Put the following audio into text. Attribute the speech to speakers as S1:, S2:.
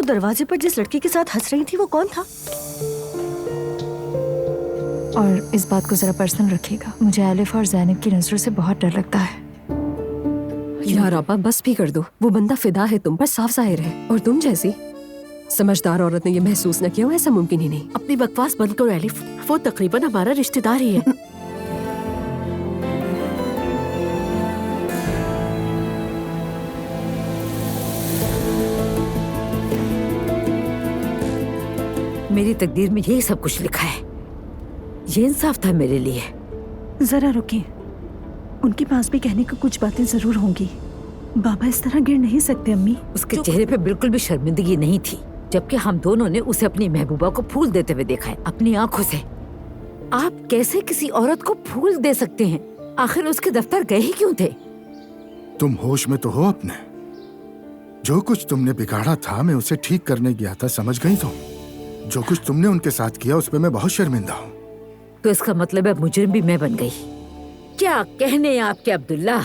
S1: दरवाजे पर जिस लड़के के साथ हंस रही थी वो कौन था?
S2: और इस बात को जरा पर्सनल रखिएगा, मुझे एलिफ और ज़ैनब की नजरों से बहुत डर लगता है।
S3: यार आपा बस भी कर दो, वो बंदा फिदा है तुम पर, साफ जाहिर है। और तुम जैसी समझदार औरत ने ये महसूस न किया हो, ऐसा मुमकिन ही नहीं।
S1: अपनी बकवास बंद करो एलिफ, वो तकरीबन हमारा रिश्तेदार ही है।
S4: मेरी तकदीर में यही सब कुछ लिखा है, ये इंसाफ था मेरे लिए।
S5: जरा रुकिए, उनके पास भी कहने को कुछ बातें जरूर होंगी। बाबा इस तरह गिर नहीं सकते अम्मी।
S4: उसके चेहरे पे बिल्कुल भी शर्मिंदगी नहीं थी, जबकि हम दोनों ने उसे अपनी महबूबा को फूल देते हुए देखा है अपनी आंखों से। आप कैसे किसी औरत को फूल दे सकते हैं? आखिर उसके दफ्तर गए ही क्यों थे?
S6: तुम होश में तो हो अपने? जो कुछ तुमने बिगाड़ा था मैं उसे ठीक करने गया था, समझ गई तुम? जो कुछ तुमने उनके साथ किया उस पर मैं बहुत शर्मिंदा हूँ।
S4: तो इसका मतलब है मुजरिम भी मैं बन गई। क्या कहने हैं आपके अब्दुल्ला?